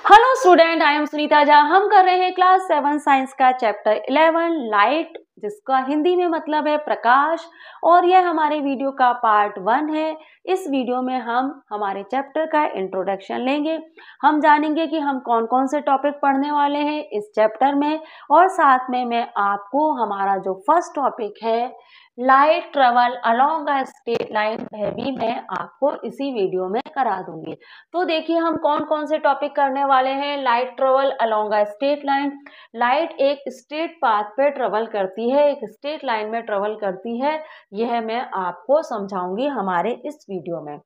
Hello student, I am Sunita Jha. हम कर रहे हैं क्लास 7 साइंस का चैप्टर 11 लाइट, जिसका हिंदी में मतलब है प्रकाश। और यह हमारे वीडियो का पार्ट 1 है। इस वीडियो में हम हमारे चैप्टर का इंट्रोडक्शन लेंगे। हम जानेंगे कि हम कौन कौन से टॉपिक पढ़ने वाले हैं इस चैप्टर में, और साथ में मैं आपको हमारा जो फर्स्ट टॉपिक है light travel along a straight line, वह भी मैं आपको इसी वीडियो में करा दूंगी। तो देखिए हम कौन कौन से टॉपिक करने वाले हैं। Light travel along a straight line. Light एक स्ट्रेट पाथ पे ट्रेवल करती है, एक स्ट्रेट लाइन में ट्रेवल करती है। यह मैं आपको समझाऊंगी हमारे इस वीडियो में।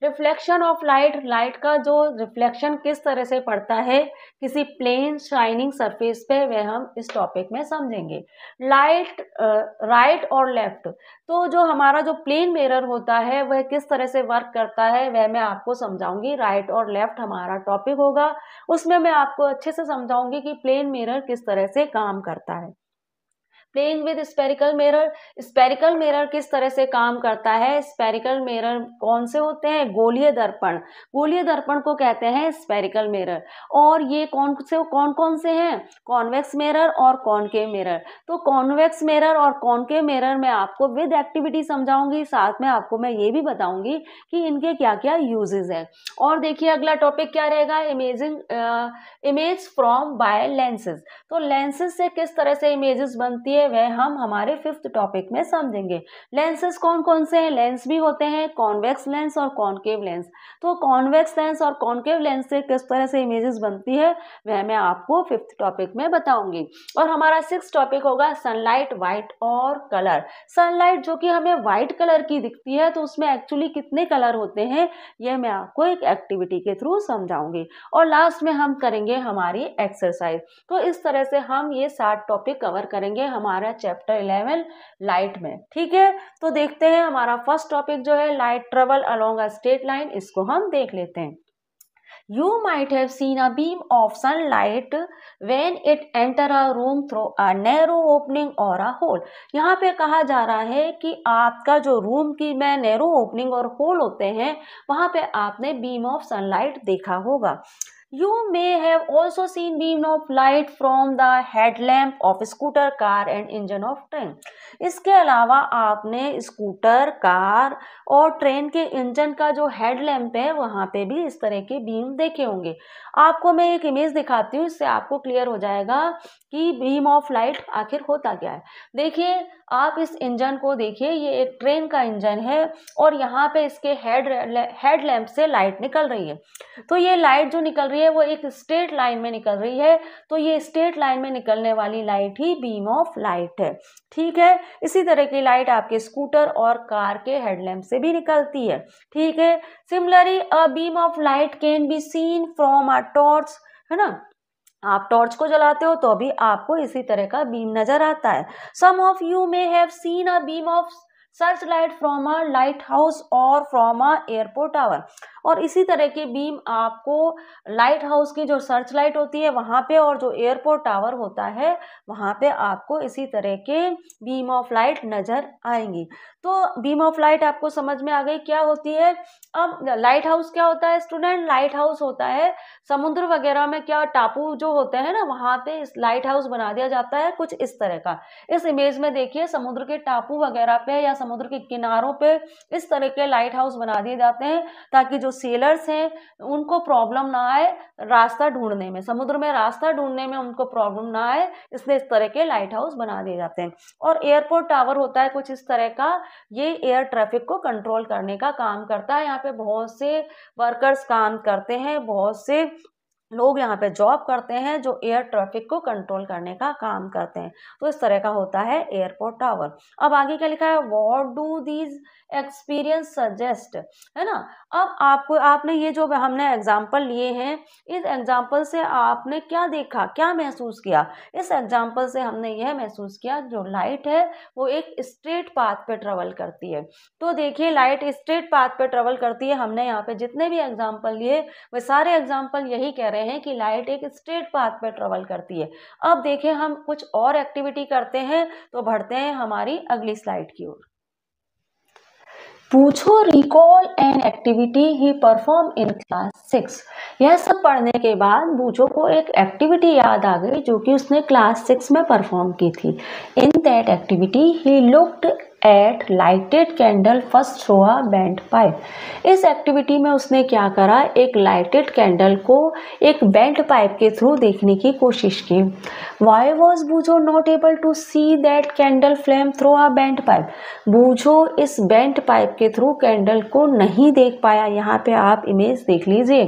रिफ्लेक्शन ऑफ लाइट, लाइट का जो रिफ्लेक्शन किस तरह से पड़ता है किसी प्लेन शाइनिंग सरफेस पे, वह हम इस टॉपिक में समझेंगे। लाइट राइट और लेफ्ट, तो जो हमारा जो प्लेन मिरर होता है वह किस तरह से वर्क करता है वह मैं आपको समझाऊंगी। राइट और लेफ्ट हमारा टॉपिक होगा, उसमें मैं आपको अच्छे से समझाऊंगी कि प्लेन मिरर किस तरह से काम करता है। Playing with spherical mirror, spherical mirror किस तरह से काम करता है। स्पेरिकल मिरर कौन से होते हैं? गोलीय दर्पण, गोलीय दर्पण को कहते हैं स्पेरिकल मिरर। और ये कौन कौन से हैं? कॉन्वेक्स मिरर और कॉनकेव मिरर। तो कॉन्वेक्स मिरर और कॉनकेव मिरर में आपको विद एक्टिविटी समझाऊंगी, साथ में आपको मैं ये भी बताऊंगी कि इनके क्या क्या यूजेस है। और देखिए अगला टॉपिक क्या रहेगा, इमेज फ्रॉम बाय लेंसेज। तो लेंसेज से किस तरह से इमेजेस बनती है वह हम हमारे 5th टॉपिक में समझेंगे। लेंसेज कौन कौन से हैं? लेंस भी होते हैं कॉन्वेक्स लेंस और कॉनकेव लेंस। तो कॉन्वेक्स लेंस और कॉनकेव लेंस से किस तरह से इमेजेस बनती है वह मैं आपको 5th टॉपिक में बताऊंगी। और हमारा 6th टॉपिक होगा सनलाइट, व्हाइट और कलर। सनलाइट जो कि हमें व्हाइट कलर की दिखती है, तो उसमें एक्चुअली कितने कलर होते हैं यह मैं आपको एक एक्टिविटी के थ्रू समझाऊंगी। और लास्ट में हम करेंगे हमारी एक्सरसाइज। तो इस तरह से हम ये 7 टॉपिक कवर करेंगे हमारा चैप्टर 11 लाइट में। ठीक है, तो देखते हैं हमारा फर्स्ट टॉपिक जो है light travel along a straight line, इसको हम देख लेते हैं। You might have seen a beam of sunlight when it enter a room through a narrow opening or a hole। यहाँ पे कहा जा रहा है कि आपका जो रूम की में नैरो ओपनिंग और होल होते हैं, वहां पे आपने बीम ऑफ सनलाइट देखा होगा। You may have also seen beam of light from the headlamp of scooter, car and engine of train। इसके अलावा आपने स्कूटर, कार और ट्रेन के इंजन का जो हेडलैम्प है वहां पे भी इस तरह के बीम देखे होंगे। आपको मैं एक इमेज दिखाती हूँ, इससे आपको क्लियर हो जाएगा कि बीम ऑफ लाइट आखिर होता क्या है। देखिए आप इस इंजन को देखिए, ये एक ट्रेन का इंजन है और यहाँ पे इसके हेडलैम्प से लाइट निकल रही है। तो ये लाइट जो निकल रही है वो एक स्ट्रेट लाइन में निकल रही है। तो ये स्ट्रेट लाइन में निकलने वाली light he beam of light है। ठीक है, इसी तरह की लाइट आपके स्कूटर और कार के हेडलैम्प से भी निकलती है। ठीक है, similarly a beam of light can be seen from a torch, है ना। आप टॉर्च को जलाते हो तो भी आपको इसी तरह का बीम नजर आता है। Some of you may have seen a beam of search light from a light house और फ्रॉम अ एयरपोर्ट टावर। और इसी तरह के बीम आपको लाइट हाउस की जो सर्च लाइट होती है वहां पे, और जो एयरपोर्ट टावर होता है वहां पे आपको इसी तरह के बीम ऑफ लाइट नजर आएंगी। तो बीम ऑफ लाइट आपको समझ में आ गई क्या होती है। अब लाइट हाउस क्या होता है स्टूडेंट? लाइट हाउस होता है समुद्र वगैरह में, क्या टापू जो होते हैं ना, वहां पे इस लाइट हाउस बना दिया जाता है कुछ इस तरह का। इस इमेज में देखिए समुद्र के टापू वगैरह पे या समुद्र के किनारों पे इस तरह के लाइट हाउस बना दिए जाते हैं, ताकि जो सेलर्स हैं उनको प्रॉब्लम ना आए रास्ता ढूंढने में, समुद्र में रास्ता ढूंढने में उनको प्रॉब्लम ना आए, इसलिए इस तरह के लाइट हाउस बना दिए जाते हैं। और एयरपोर्ट टावर होता है कुछ इस तरह का, ये एयर ट्रैफिक को कंट्रोल करने का काम करता है। यहाँ पे बहुत से वर्कर्स काम करते हैं, बहुत से लोग यहाँ पे जॉब करते हैं जो एयर ट्रैफिक को कंट्रोल करने का काम करते हैं। तो इस तरह का होता है एयरपोर्ट टावर। अब आगे क्या लिखा है, what do these experience suggest, है ना। अब आपने ये जो हमने एग्जाम्पल लिए हैं, इस एग्जाम्पल से आपने क्या देखा, क्या महसूस किया। इस एग्जाम्पल से हमने यह महसूस किया जो लाइट है वो एक स्ट्रेट पाथ पे ट्रेवल करती है। तो देखिए लाइट स्ट्रेट पाथ पे ट्रेवल करती है। हमने यहाँ पे जितने भी एग्जाम्पल लिए वे सारे एग्जाम्पल यही कह रहे हैं कि लाइट एक स्ट्रेट पाथ पे ट्रेवल करती है। अब देखें हम कुछ और एक्टिविटी करते हैं, तो बढ़ते हैं हमारी अगली स्लाइड की ओर। पूछो recall an activity he perform in class 6। यह सब पढ़ने के बाद बूझो को एक एक्टिविटी याद आ गई जो कि उसने क्लास 6 में परफॉर्म की थी। In that activity he looked at lighted candle first through a bent pipe. इस एक्टिविटी में उसने क्या करा, एक लाइटेड कैंडल को एक बेंट पाइप के थ्रू देखने की कोशिश की। Why was Boojho not able to see that candle flame through a bent pipe. Boojho इस बेंट पाइप के थ्रू कैंडल को नहीं देख पाया। यहाँ पे आप इमेज देख लीजिए।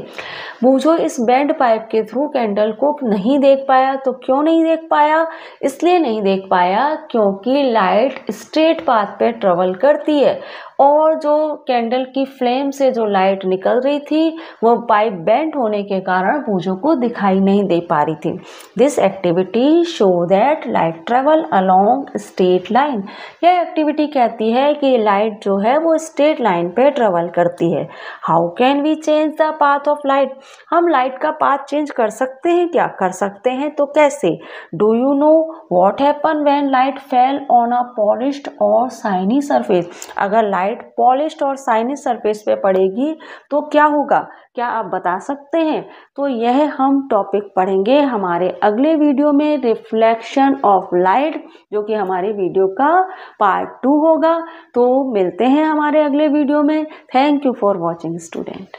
बूझो इस बेंट पाइप के थ्रू कैंडल को नहीं देख पाया। तो क्यों नहीं देख पाया? इसलिए नहीं देख पाया क्योंकि लाइट स्ट्रेट पाथ पे ट्रेवल करती है और जो कैंडल की फ्लेम से जो लाइट निकल रही थी वो पाइप बेंट होने के कारण बूझो को दिखाई नहीं दे पा रही थी। This activity show that light travel along straight line. यह एक्टिविटी कहती है कि लाइट जो है वो स्ट्रेट लाइन पे ट्रेवल करती है। How can we change the path of light. हम लाइट का पाथ चेंज कर सकते हैं क्या? कर सकते हैं। तो कैसे? Do you know what happen when light fell on a polished और शाइनी सरफेस। अगर लाइट पॉलिश्ड और शाइनी सरफेस पे पड़ेगी तो क्या होगा? क्या आप बता सकते हैं? तो यह हम टॉपिक पढ़ेंगे हमारे अगले वीडियो में, रिफ्लेक्शन ऑफ लाइट, जो कि हमारे वीडियो का पार्ट 2 होगा। तो मिलते हैं हमारे अगले वीडियो में। Thank you for watching student.